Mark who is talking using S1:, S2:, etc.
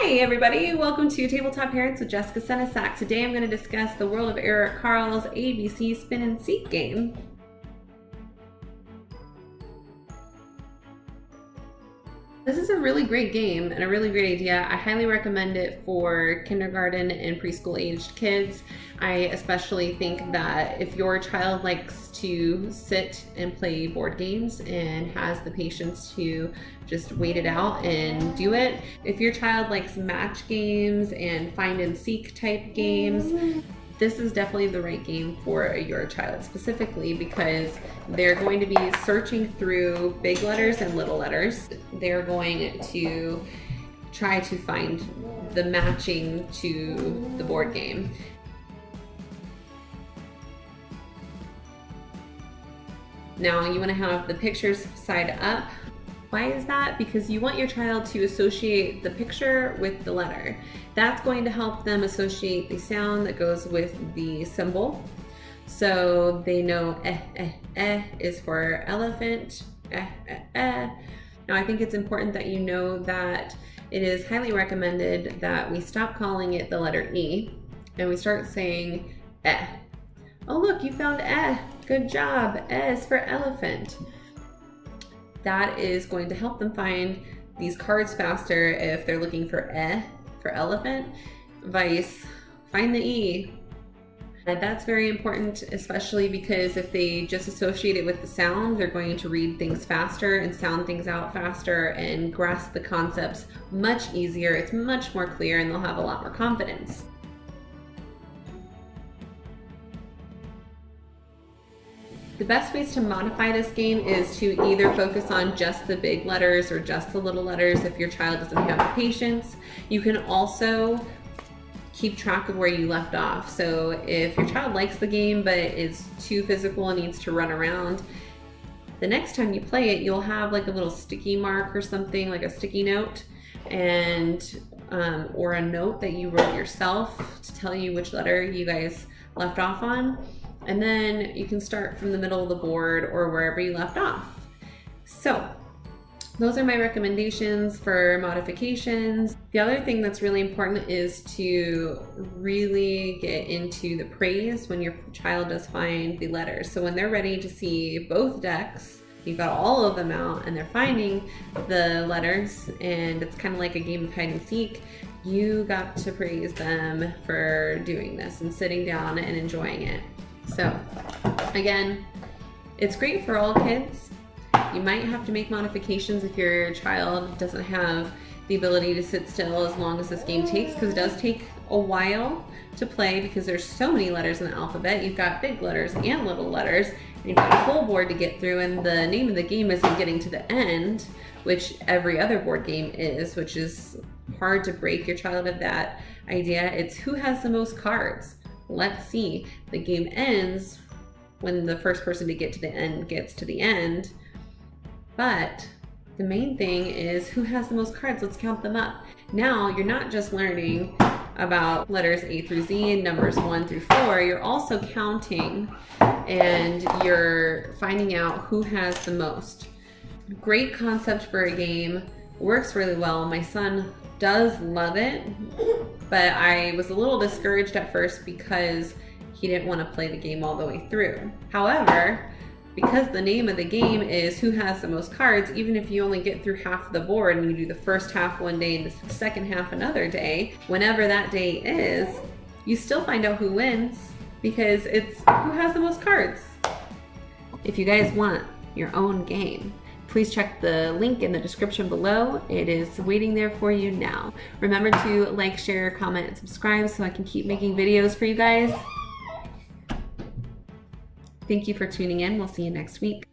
S1: Hi everybody, welcome to Tabletop Parents with Jessica Senesac. Today I'm going to discuss the World of Error Carle's ABC Spin and Seek game. This is a really great game and a really great idea. I highly recommend it for kindergarten and preschool aged kids. I especially think that if your child likes to sit and play board games and has the patience to just wait it out and do it. If your child likes match games and find and seek type games, this is definitely the right game for your child specifically because they're going to be searching through big letters and little letters. They're going to try to find the matching to the board game. Now you want to have the pictures side up. Why is that? Because you want your child to associate the picture with the letter. That's going to help them associate the sound that goes with the symbol. So they know is for elephant, Now I think it's important that you know that it is highly recommended that we stop calling it the letter E and we start saying Oh look, you found good job, is for elephant. That is going to help them find these cards faster if they're looking for for elephant, find the E. And that's very important, especially because if they just associate it with the sound, they're going to read things faster and sound things out faster and grasp the concepts much easier. It's much more clear and they'll have a lot more confidence. The best ways to modify this game is to either focus on just the big letters or just the little letters if your child doesn't have the patience. You can also keep track of where you left off. So if your child likes the game but is too physical and needs to run around, the next time you play it, you'll have like a little sticky mark or something, like a sticky note, and or a note that you wrote yourself to tell you which letter you guys left off on. And then you can start from the middle of the board or wherever you left off. So those are my recommendations for modifications. The other thing that's really important is to really get into the praise when your child does find the letters. So when they're ready to see both decks, you've got all of them out and they're finding the letters and it's kind of like a game of hide and seek, you got to praise them for doing this and sitting down and enjoying it. So again, it's great for all kids. You might have to make modifications if your child doesn't have the ability to sit still as long as this game takes, because it does take a while to play because there's so many letters in the alphabet. You've got big letters and little letters, and you've got a whole board to get through, and the name of the game isn't getting to the end, which every other board game is, which is hard to break your child of that idea. It's who has the most cards. Let's see. The game ends when the first person to get to the end gets to the end. But the main thing is who has the most cards. Let's count them up. Now you're not just learning about letters A through Z and numbers 1 through 4. You're also counting and you're finding out who has the most. Great concept for a game. Works really well. My son does love it, but I was a little discouraged at first because he didn't want to play the game all the way through. However, because the name of the game is who has the most cards, even if you only get through half of the board and you do the first half one day and the second half another day, whenever that day is, you still find out who wins because it's who has the most cards. If you guys want your own game, please check the link in the description below. It is waiting there for you now. Remember to like, share, comment, and subscribe so I can keep making videos for you guys. Thank you for tuning in. We'll see you next week.